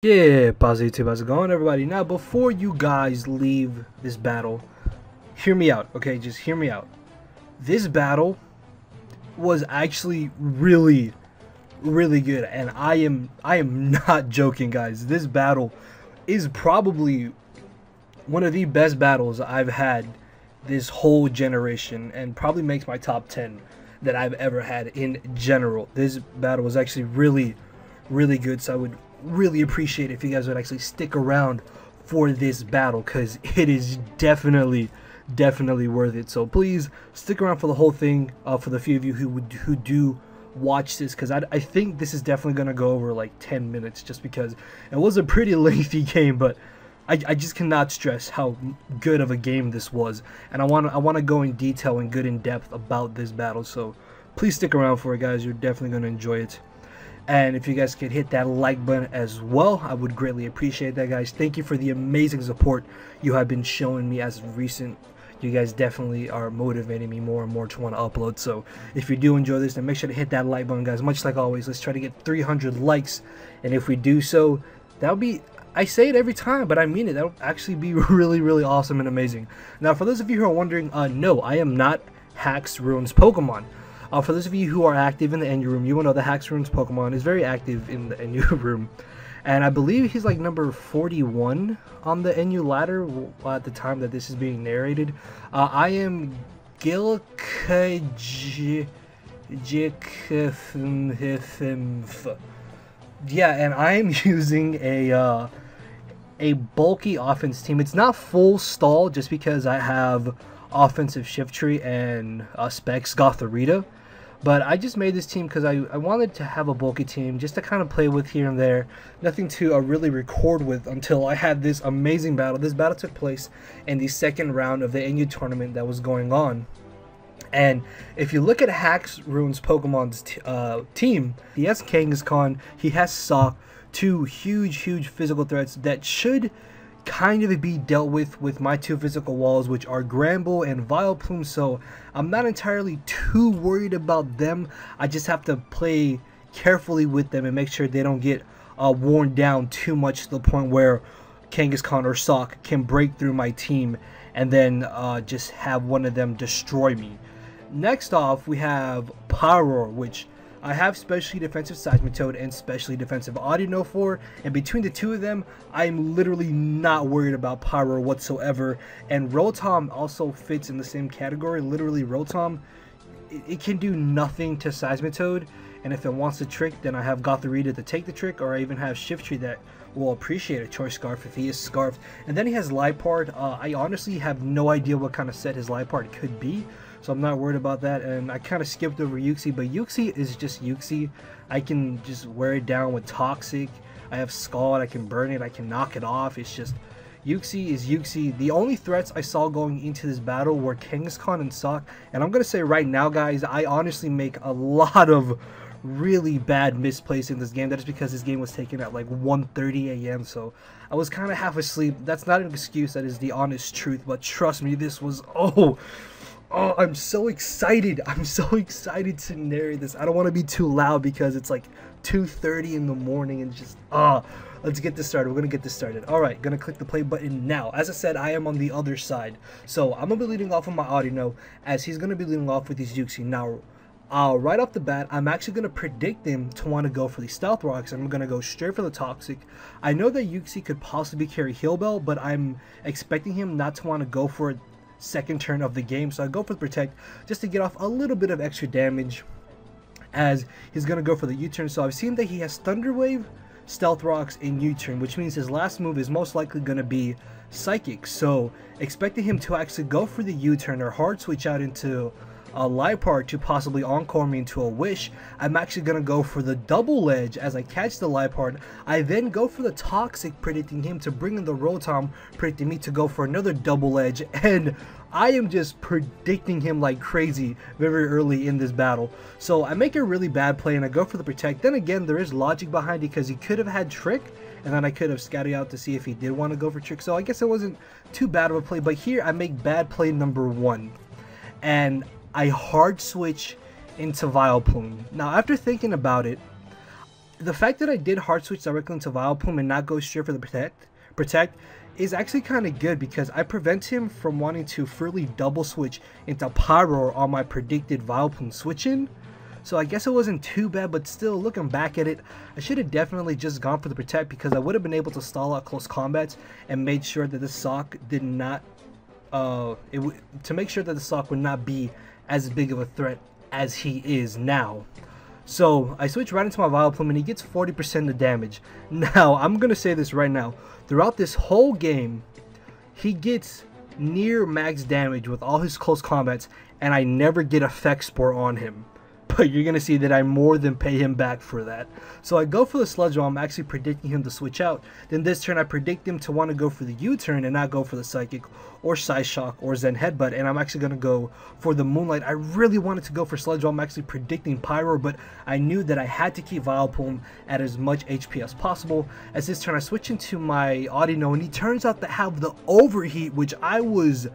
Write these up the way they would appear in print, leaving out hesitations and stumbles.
Yeah, pause YouTube, how's it going, everybody? Now, before you guys leave this battle, hear me out, okay? Just hear me out. This battle was actually really good, and I am not joking, guys. This battle is probably one of the best battles I've had this whole generation, and probably makes my top 10 that I've ever had in general. This battle was actually really good, so I would really appreciate if you guys would actually stick around for this battle, because it is definitely worth it. So please stick around for the whole thing, for the few of you who do watch this, because I think this is definitely going to go over like 10 minutes, just because it was a pretty lengthy game, but I just cannot stress how good of a game this was, and I want to go in detail and good in depth about this battle. So please stick around for it, guys. You're definitely going to enjoy it. And if you guys could hit that like button as well, I would greatly appreciate that, guys. Thank you for the amazing support you have been showing me as of recent. You guys definitely are motivating me more and more to want to upload. So if you do enjoy this, then make sure to hit that like button, guys. Much like always, let's try to get 300 likes. And if we do so, that'll be, I say it every time, but I mean it. That'll actually be really awesome and amazing. Now, for those of you who are wondering, no, I am not Hacks Ruins Pokemon. For those of you who are active in the NU room, you will know the Hacks Ruins Pokemon is very active in the NU room. And I believe he's like number 41 on the NU ladder at the time that this is being narrated. I am yeah, and I am using a bulky offense team. It's not full stall just because I have offensive shift tree and specs Gothorita, but I just made this team because I wanted to have a bulky team just to kind of play with here and there. Nothing to really record with until I had this amazing battle. This battle took place in the second round of the NU tournament that was going on. And if you look at Hacks Ruins Pokemon's team, he has Kangaskhan, he has Sock, two huge physical threats that should kind of be dealt with my two physical walls, which are Granbull and Vileplume. So I'm not entirely too worried about them. I just have to play carefully with them and make sure they don't get worn down too much to the point where Kangaskhan or Sock can break through my team and then just have one of them destroy me. Next off, we have Pyroar, which I have specially defensive Seismitoad and specially defensive Audino for, and between the two of them, I'm literally not worried about Pyroar whatsoever. And Rotom also fits in the same category. Literally, Rotom, it can do nothing to Seismitoad, and if it wants to trick, then I have Gothorita to take the trick, or I even have Shift Tree that will appreciate a Choice Scarf if he is Scarfed. And then he has Liepard. I honestly have no idea what kind of set his Liepard could be, so I'm not worried about that. And I kind of skipped over Uxie, but Uxie is just Uxie. I can just wear it down with Toxic. I have Scald, I can burn it, I can knock it off. It's just, Uxie is Uxie. The only threats I saw going into this battle were Kangaskhan and Sock. And I'm going to say right now, guys, I honestly make a lot of really bad misplays in this game. That is because this game was taken at like 1:30 a.m. so I was kind of half asleep. That's not an excuse, that is the honest truth. But trust me, this was, oh, I'm so excited. I'm so excited to narrate this. I don't want to be too loud because it's like 2:30 in the morning and just, let's get this started. We're going to get this started. Alright, going to click the play button now. As I said, I am on the other side. So I'm going to be leading off on my Audino, as he's going to be leading off with his Uxie. Now, right off the bat, I'm actually going to predict him to want to go for the Stealth Rocks. I'm going to go straight for the Toxic. I know that Uxie could possibly carry Heal Bell, but I'm expecting him not to want to go for it second turn of the game, so I go for the Protect just to get off a little bit of extra damage, as he's going to go for the U-turn. So I've seen that he has Thunder Wave, Stealth Rocks, and U-turn, which means his last move is most likely going to be Psychic. So expecting him to actually go for the U-turn or hard switch out into a Liepard to possibly encore me into a Wish. I'm actually going to go for the Double Edge as I catch the Liepard. I then go for the Toxic, predicting him to bring in the Rotom, predicting me to go for another Double Edge, and I am just predicting him like crazy very early in this battle. So I make a really bad play and I go for the Protect. Then again, there is logic behind it because he could have had Trick, and then I could have scouted out to see if he did want to go for Trick. So I guess it wasn't too bad of a play, but here I make bad play number one, and I hard switch into Vileplume. Now, after thinking about it, the fact that I did hard switch directly into Vileplume and not go straight for the protect is actually kind of good, because I prevent him from wanting to freely double switch into Pyro on my predicted Vileplume switch in. So I guess it wasn't too bad, but still, looking back at it, I should have definitely just gone for the protect, because I would have been able to stall out close combats and made sure that the Sock did not to make sure that the Sock would not be as big of a threat as he is now. So I switch right into my Vileplume and he gets 40% of damage. Now, I'm going to say this right now. Throughout this whole game, he gets near max damage with all his close combats, and I never get Effect Spore on him. But you're going to see that I more than pay him back for that. So I go for the Sludge Bomb, I'm actually predicting him to switch out. Then this turn I predict him to want to go for the U-turn and not go for the Psychic or Psyshock or Zen Headbutt. And I'm actually going to go for the Moonlight. I really wanted to go for Sludge Bomb, I'm actually predicting Pyro, but I knew that I had to keep Vileplume at as much HP as possible. As this turn I switch into my Audino, and he turns out to have the Overheat, which I was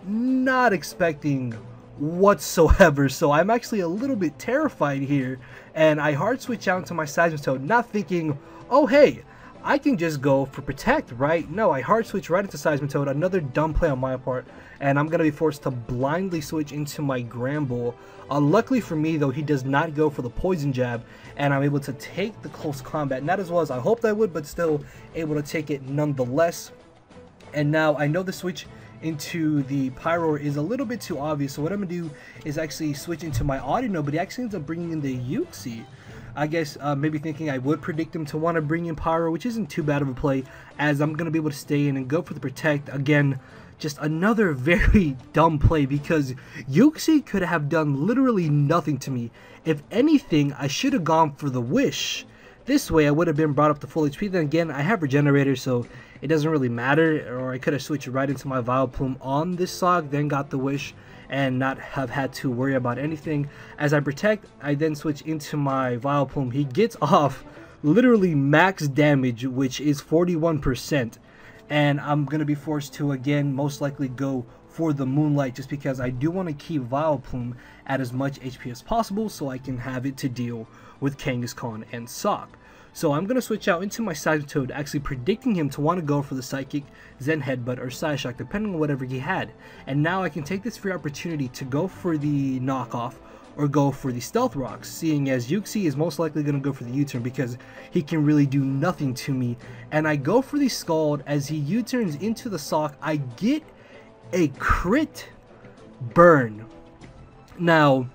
not expecting whatsoever. So I'm actually a little bit terrified here, and I hard switch out into my Seismitoad, not thinking, oh hey, I can just go for protect, right? No, I hard switch right into Seismitoad, another dumb play on my part, and I'm gonna be forced to blindly switch into my Gramble. Luckily for me though, he does not go for the Poison Jab, and I'm able to take the close combat, not as well as I hoped I would, but still able to take it nonetheless. And now I know the switch into the Pyro is a little bit too obvious, so what I'm gonna do is actually switch into my Audino, but he actually ends up bringing in the Uxie. I guess maybe thinking I would predict him to want to bring in Pyro, which isn't too bad of a play, as I'm gonna be able to stay in and go for the protect. Again, just another very dumb play, because Uxie could have done literally nothing to me. If anything, I should have gone for the Wish. This way I would have been brought up to full HP. Then again, I have Regenerator, so it doesn't really matter. Or I could have switched right into my Vileplume on this Sock, then got the Wish, and not have had to worry about anything. As I protect, I then switch into my Vileplume. He gets off literally max damage, which is 41%. And I'm going to be forced to, again, most likely go for the Moonlight, just because I do want to keep Vileplume at as much HP as possible so I can have it to deal with Kangaskhan and Sock. So I'm going to switch out into my Seismitoad, actually predicting him to want to go for the Psychic, Zen Headbutt, or Psyshock, depending on whatever he had. And now I can take this free opportunity to go for the knockoff or go for the Stealth Rocks, seeing as Uxie is most likely going to go for the U-turn because he can really do nothing to me. And I go for the Scald. As he U-turns into the Sock, I get a crit burn. Now,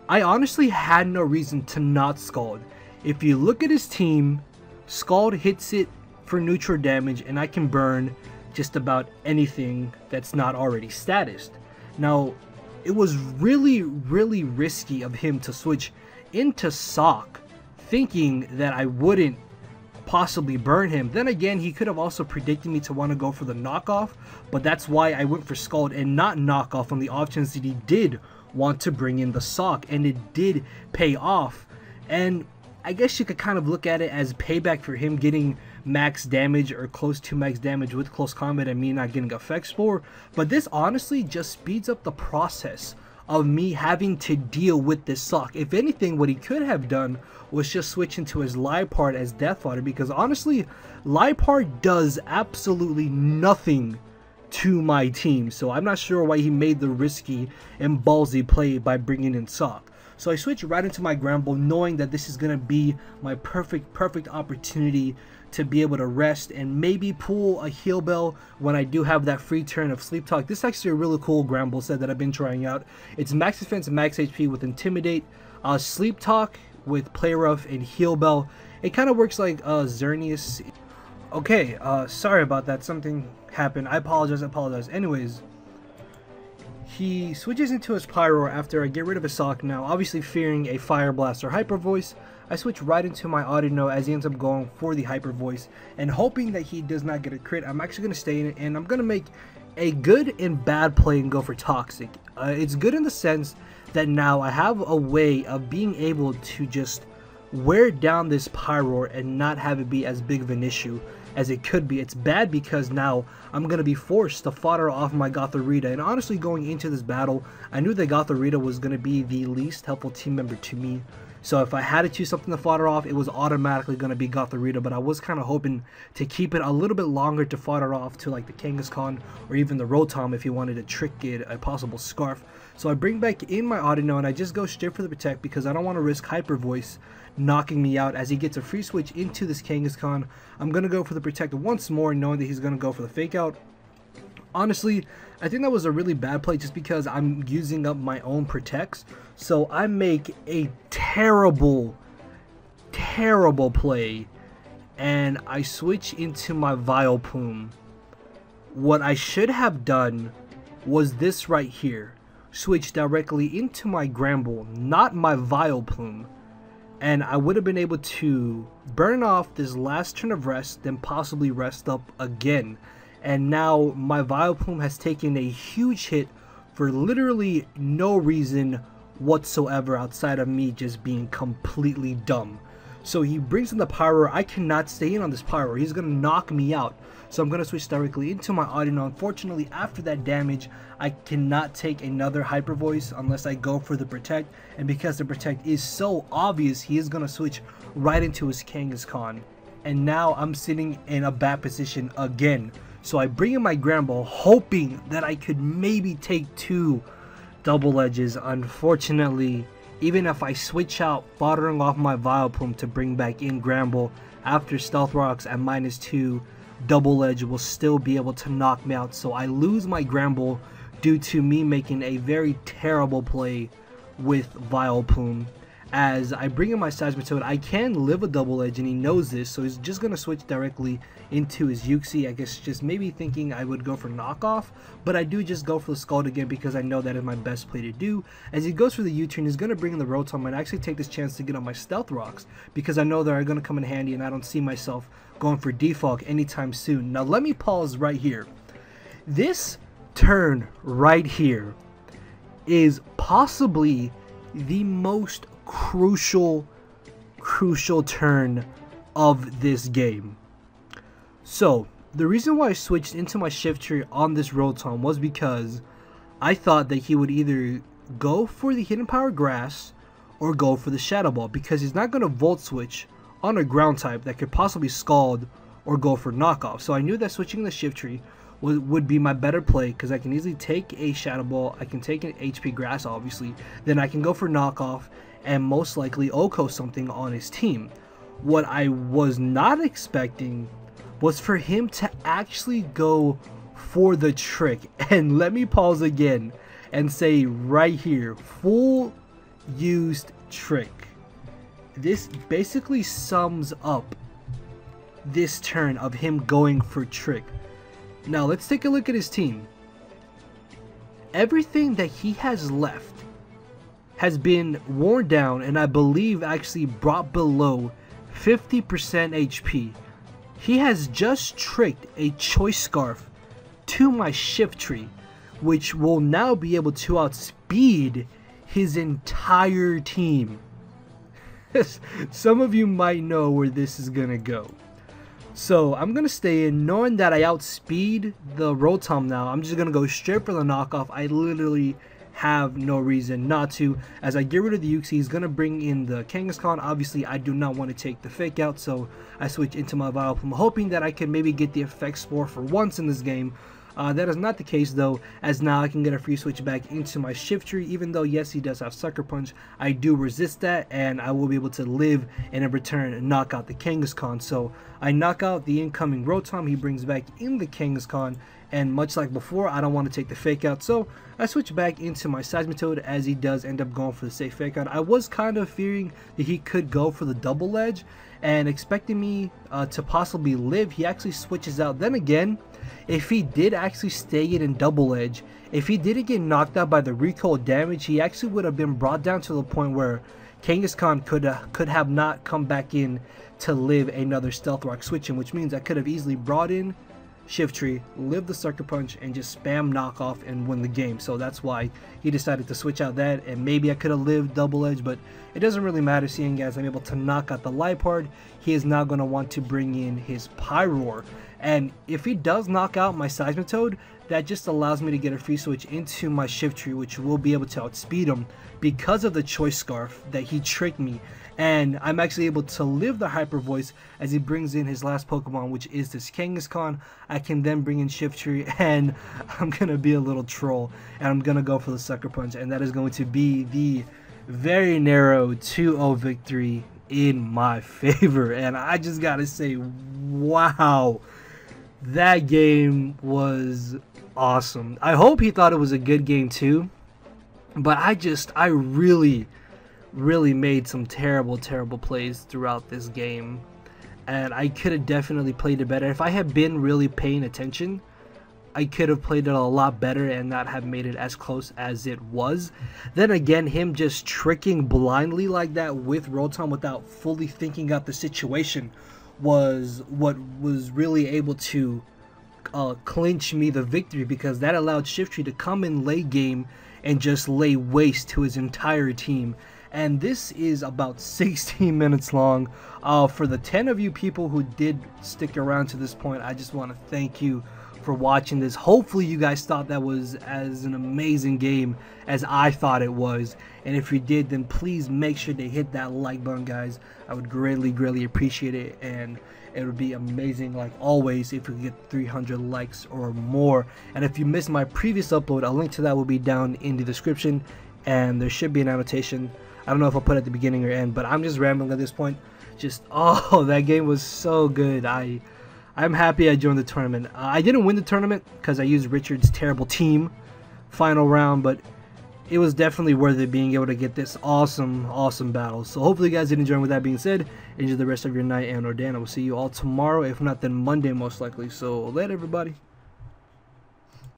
I honestly had no reason to not Scald. If you look at his team, Scald hits it for neutral damage, and I can burn just about anything that's not already statused. Now, it was really risky of him to switch into Sock, thinking that I wouldn't possibly burn him. Then again, he could have also predicted me to want to go for the knockoff, but that's why I went for Scald and not knockoff on the off chance that he did want to bring in the Sock, and it did pay off. And I guess you could kind of look at it as payback for him getting max damage or close to max damage with close combat and me not getting Effect Spore. But this honestly just speeds up the process of me having to deal with this Sock. If anything, what he could have done was just switch into his Liepard as Death Fodder, because honestly, Liepard does absolutely nothing to my team. So I'm not sure why he made the risky and ballsy play by bringing in Sock. So I switch right into my Gramble, knowing that this is going to be my perfect opportunity to be able to rest and maybe pull a Heal Bell when I do have that free turn of Sleep Talk. This is actually a really cool Gramble set that I've been trying out. It's max defense and max HP with Intimidate, Sleep Talk with Play Rough, and Heal Bell. It kind of works like Xerneas. Okay, sorry about that. Something happened. I apologize. Anyways, he switches into his Pyro after I get rid of his Sock. Now, obviously fearing a Fire Blast or Hyper Voice, I switch right into my Audino as he ends up going for the Hyper Voice, and hoping that he does not get a crit, I'm actually going to stay in it, and I'm going to make a good and bad play and go for Toxic. It's good in the sense that now I have a way of being able to just wear down this Pyro and not have it be as big of an issue as it could be. It's bad because now I'm going to be forced to fodder off my Gothorita, and honestly going into this battle, I knew that Gothorita was going to be the least helpful team member to me. So if I had to choose something to fodder off, it was automatically going to be Gothorita, but I was kind of hoping to keep it a little bit longer to fodder off to like the Kangaskhan or even the Rotom if you wanted to trick it a possible Scarf. So I bring back in my Audino and I just go straight for the Protect because I don't want to risk Hyper Voice knocking me out as he gets a free switch into this Kangaskhan. I'm going to go for the Protect once more, knowing that he's going to go for the Fake Out. Honestly, I think that was a really bad play just because I'm using up my own Protects. So I make a terrible play and I switch into my Vileplume. What I should have done was this right here. Switch directly into my Gramble, not my Vileplume. And I would have been able to burn off this last turn of rest, then possibly rest up again. And now my Vileplume has taken a huge hit for literally no reason whatsoever outside of me just being completely dumb. So he brings in the Pyro. I cannot stay in on this Pyro. He's going to knock me out. So I'm going to switch directly into my Audino. Unfortunately, after that damage, I cannot take another Hyper Voice unless I go for the Protect. And because the Protect is so obvious, he is going to switch right into his Kangaskhan. And now I'm sitting in a bad position again. So I bring in my Gramble, hoping that I could maybe take 2 double edges. Unfortunately, even if I switch out foddering off my Vileplume to bring back in Gramble after Stealth Rocks at -2, double edge will still be able to knock me out. So I lose my Gramble due to me making a very terrible play with Vileplume. As I bring in my Seismitoad, I can live a double edge and he knows this, so he's just going to switch directly into his Uxie. I guess just maybe thinking I would go for knockoff, but I do just go for the Scald again because I know that is my best play to do. As he goes for the U-turn, he's going to bring in the Rotom and actually take this chance to get on my Stealth Rocks because I know they're going to come in handy and I don't see myself going for Defog anytime soon. Now let me pause right here. This turn right here is possibly the most crucial turn of this game. So the reason why I switched into my Shiftry on this Rotom was because I thought that he would either go for the Hidden Power Grass or go for the Shadow Ball, because he's not going to Volt Switch on a ground type that could possibly Scald or go for knockoff. So I knew that switching the Shiftry would be my better play because I can easily take a Shadow Ball, I can take an HP Grass obviously, then I can go for knockoff and most likely Oko something on his team. What I was not expecting was for him to actually go for the trick. And let me pause again and say right here, full used trick. This basically sums up this turn of him going for trick. Now let's take a look at his team. Everything that he has left has been worn down and I believe actually brought below 50% HP. He has just tricked a Choice Scarf to my Shiftry, which will now be able to outspeed his entire team. Some of you might know where this is gonna go. So I'm going to stay in knowing that I outspeed the Rotom now. I'm just going to go straight for the knockoff. I literally have no reason not to. As I get rid of the Uxie, he's going to bring in the Kangaskhan. Obviously, I do not want to take the Fake Out, so I switch into my Vileplume, hoping that I can maybe get the Effect Spore for once in this game. That is not the case though, as now I can get a free switch back into my Shiftry. Even though yes, he does have Sucker Punch, I do resist that and I will be able to live and in return knock out the Kangaskhan. So I knock out the incoming Rotom, he brings back in the Kangaskhan, and much like before, I don't want to take the Fake Out, so I switch back into my Seismitoad as he does end up going for the safe Fake Out. I was kind of fearing that he could go for the Double Edge and expecting me to possibly live. He actually switches out. Then again, if he did actually stay in Double Edge, if he didn't get knocked out by the recoil damage, he actually would have been brought down to the point where Kangaskhan could have not come back in to live another Stealth Rock switching, which means I could have easily brought in Shiftry, live the Sucker Punch, and just spam knockoff and win the game. So that's why he decided to switch out that, and maybe I could have lived Double Edge, but it doesn't really matter seeing as I'm able to knock out the Liepard. He is now going to want to bring in his Pyroar, And if he does knock out my Seismitoad, that just allows me to get a free switch into my Shift Tree, which will be able to outspeed him because of the Choice Scarf that he tricked me. And I'm actually able to live the Hyper Voice as he brings in his last Pokemon, which is this Kangaskhan. I can then bring in Shift Tree, and I'm going to be a little troll, and I'm going to go for the Sucker Punch, and that is going to be the very narrow 2-0 victory in my favor. And I just got to say, wow, that game was awesome. I hope he thought it was a good game too, but I really made some terrible plays throughout this game, and I could have definitely played it better. If I had been really paying attention, I could have played it a lot better and not have made it as close as it was. Then again, him just tricking blindly like that with Rotom without fully thinking out the situation was what was really able to clinch me the victory, because that allowed Shift Tree to come in late game and just lay waste to his entire team. And this is about 16 minutes long. For the 10 of you people who did stick around to this point, I just want to thank you for watching this. Hopefully you guys thought that was as an amazing game as I thought it was, and if you did, then please make sure to hit that like button, guys. I would greatly appreciate it, and it would be amazing, like always, if we could get 300 likes or more. And if you missed my previous upload, a link to that will be down in the description, and there should be an annotation. I don't know if I'll put it at the beginning or end, but I'm just rambling at this point. Just, oh, that game was so good. I'm happy I joined the tournament. I didn't win the tournament because I used Richard's terrible team final round, but it was definitely worth it being able to get this awesome battle. So hopefully you guys did enjoy. With that being said, enjoy the rest of your night, and Ordana will see you all tomorrow, if not then Monday most likely. So later, everybody.